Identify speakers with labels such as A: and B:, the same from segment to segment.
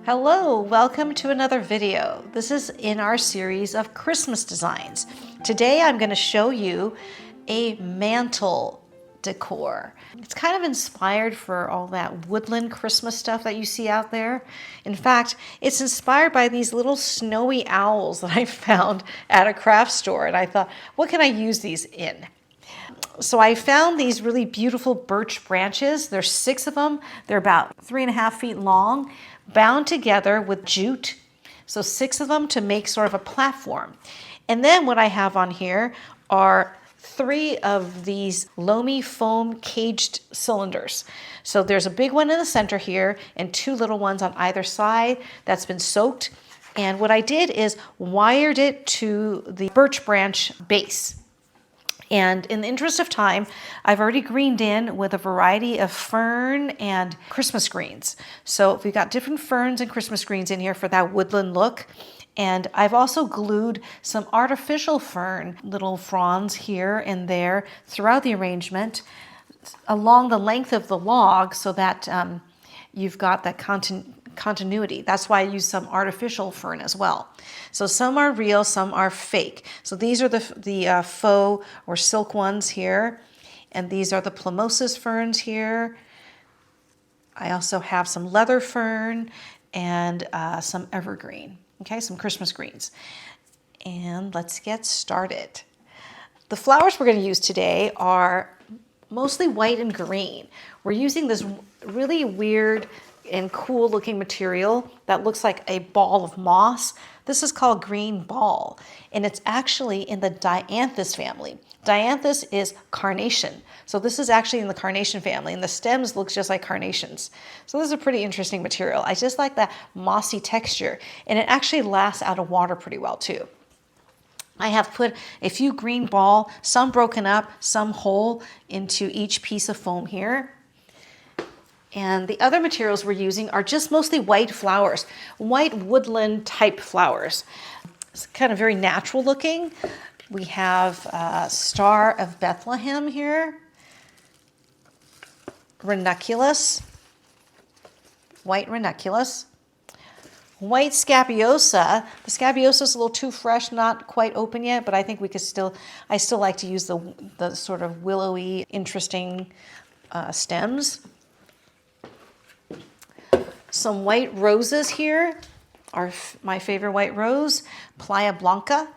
A: Hello, welcome to another video. This is in our series of Christmas designs. Today I'm going to show you a mantle decor. It's kind of inspired for all that woodland Christmas stuff that you see out there. In fact, it's inspired by these little snowy owls that I found at a craft store, and I thought, what can I use these in? So I found these really beautiful birch branches. There's 6 of them. They're about 3.5 feet long, bound together with jute. So 6 of them to make sort of a platform. And then what I have on here are 3 of these loamy foam caged cylinders. So there's a big one in the center here and 2 little ones on either side that's been soaked. And what I did is wired it to the birch branch base. And in the interest of time, I've already greened in with a variety of fern and Christmas greens. So we've got different ferns and Christmas greens in here for that woodland look. And I've also glued some artificial fern, little fronds here and there throughout the arrangement along the length of the log so that you've got that continuity. That's why I use some artificial fern as well. So some are real, some are fake. So these are the faux or silk ones here, and these are the plumosis ferns here. I also have some leather fern and some evergreen, okay, some Christmas greens. And let's get started. The flowers we're going to use today are mostly white and green. We're using this really weird and cool looking material that looks like a ball of moss. This is called green ball, and it's actually in the dianthus family. Dianthus is carnation. So this is actually in the carnation family, and the stems look just like carnations. So this is a pretty interesting material. I just like that mossy texture, and it actually lasts out of water pretty well too. I have put a few green ball, some broken up, some whole, into each piece of foam here. And the other materials we're using are just mostly white flowers, white woodland type flowers. It's kind of very natural looking. We have Star of Bethlehem here, ranunculus, white ranunculus, white scabiosa. The scabiosa is a little too fresh, not quite open yet, but I think I still like to use the sort of willowy, interesting stems. Some white roses here are my favorite white rose, Playa Blanca,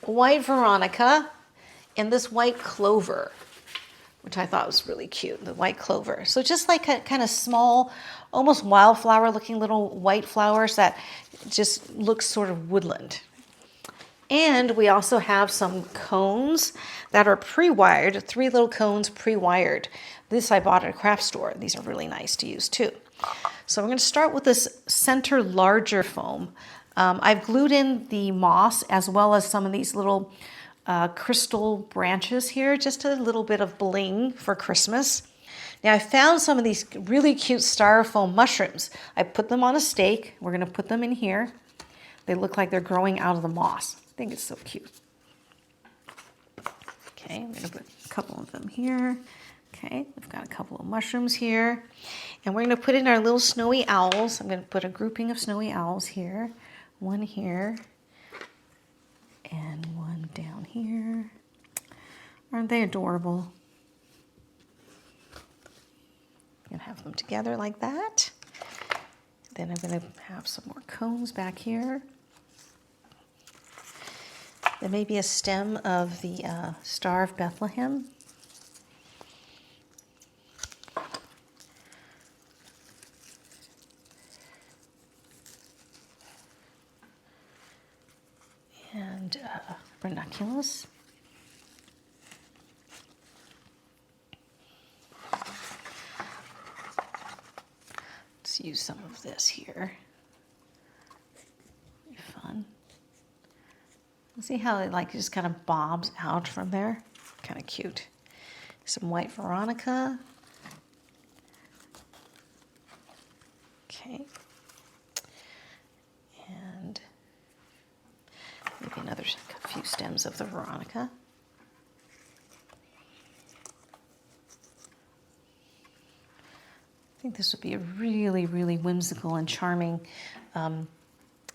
A: white veronica, and this white clover, which I thought was really cute, the white clover. So just like kind of small, almost wildflower looking little white flowers that just look sort of woodland. And we also have some cones that are pre-wired, 3 little cones pre-wired. This I bought at a craft store. These are really nice to use too. So we're going to start with this center larger foam. I've glued in the moss as well as some of these little crystal branches here, just a little bit of bling for Christmas. Now I found some of these really cute styrofoam mushrooms. I put them on a stake. We're going to put them in here. They look like they're growing out of the moss. I think it's so cute. Okay, I'm going to put a couple of them here. Okay, we've got a couple of mushrooms here. And we're going to put in our little snowy owls. I'm going to put a grouping of snowy owls here. One here. And one down here. Aren't they adorable? I'm going to have them together like that. Then I'm going to have some more cones back here. There may be a stem of the Star of Bethlehem. And ranunculus. Let's use some of this here. Be fun. See how it like just kind of bobs out from there? Kind of cute. Some white veronica. Okay. And maybe another few stems of the veronica. think this would be a really, really whimsical and charming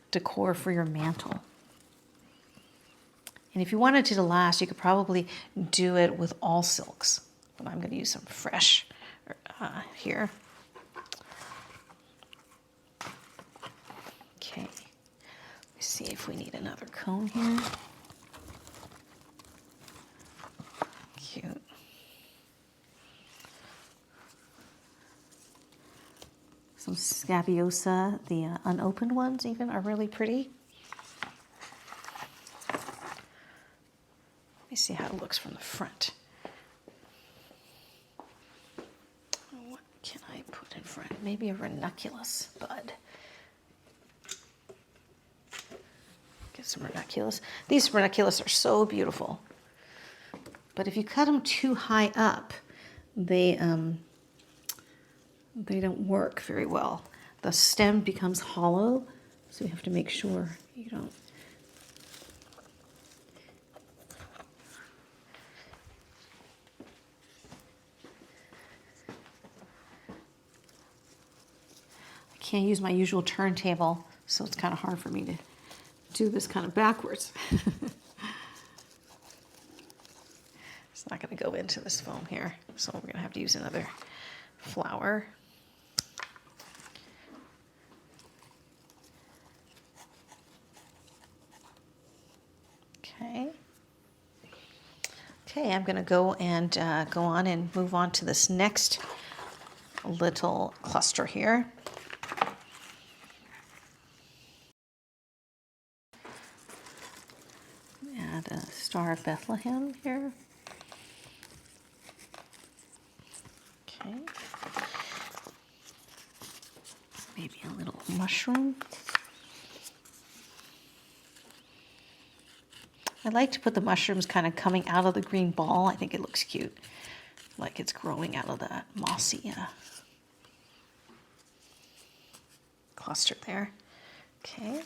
A: decor for your mantle. And if you wanted it to last, you could probably do it with all silks. But I'm going to use some fresh here. Okay, let's see if we need another cone here. Cute. Some scabiosa, the unopened ones even, are really pretty. Let me see how it looks from the front. What can I put in front? Maybe a ranunculus bud. Get some ranunculus. These ranunculus are so beautiful. But if you cut them too high up, they don't work very well. The stem becomes hollow, so you have to make sure you don't. I can't use my usual turntable, so it's kind of hard for me to do this kind of backwards. It's not going to go into this foam here, so we're going to have to use another flower. Okay. Okay, I'm going to go on and move on to this next little cluster here. Add a Star of Bethlehem here. Okay. Maybe a little mushroom. I like to put the mushrooms kind of coming out of the green ball. I think it looks cute, like it's growing out of that mossy cluster there. Okay.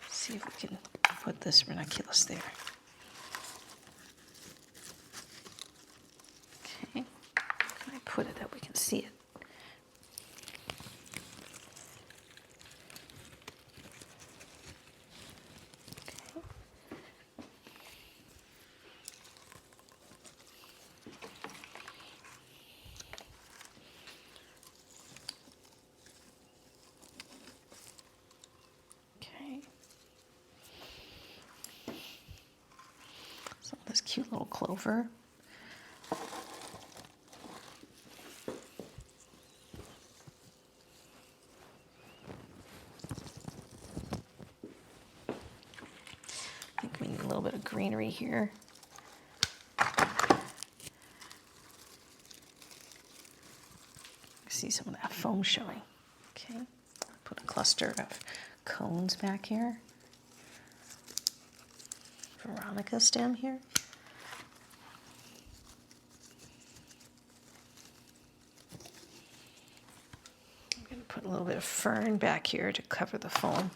A: Let's see if we can put this ranunculus there. Okay. Can I put it that we can see it? Some of this cute little clover. I think we need a little bit of greenery here. See some of that foam showing. Okay, put a cluster of cones back here. Veronica stem here. I'm going to put a little bit of fern back here to cover the foam.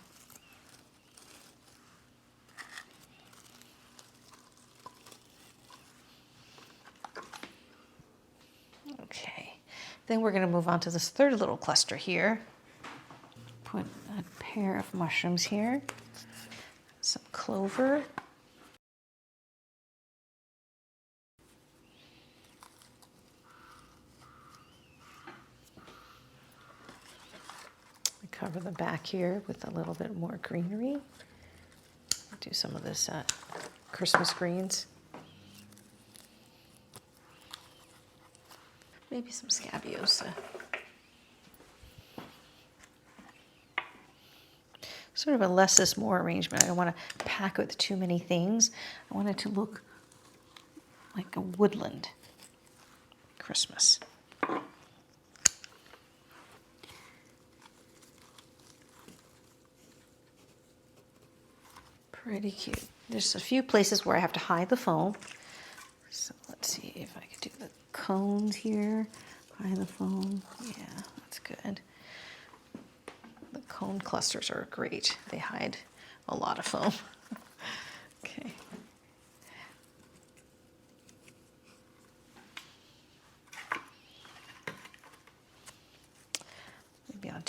A: Okay, then we're going to move on to this third little cluster here. Put a pair of mushrooms here, some clover. Cover the back here with a little bit more greenery. Do some of this Christmas greens. Maybe some scabiosa. Sort of a less is more arrangement. I don't want to pack it with too many things. I want it to look like a woodland Christmas. Pretty cute. There's a few places where I have to hide the foam. So let's see if I can do the cones here. Hide the foam. Yeah, that's good. The cone clusters are great. They hide a lot of foam. Okay.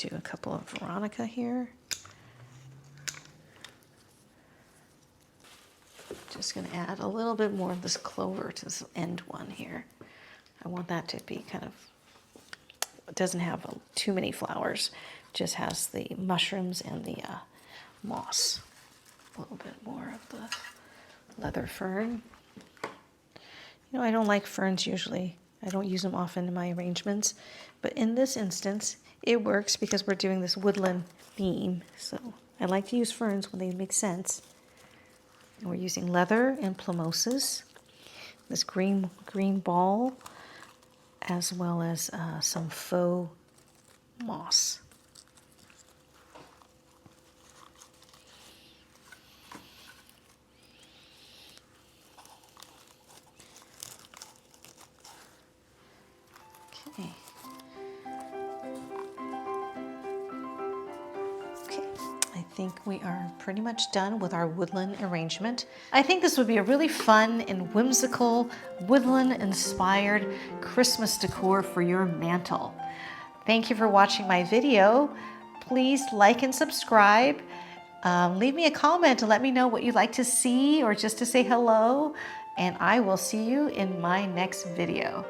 A: do a couple of Veronica here. Just going to add a little bit more of this clover to this end one here. I want that to be kind of, it doesn't have too many flowers, just has the mushrooms and the moss. A little bit more of the leather fern. You know, I don't like ferns usually. I don't use them often in my arrangements, but in this instance, it works because we're doing this woodland theme. So I like to use ferns when they make sense. And we're using leather and plumoses, this green ball, as well as some faux moss. Okay. I think we are pretty much done with our woodland arrangement. I think this would be a really fun and whimsical woodland-inspired Christmas decor for your mantle. Thank you for watching my video. Please like and subscribe. Leave me a comment and let me know what you'd like to see or just to say hello. And I will see you in my next video.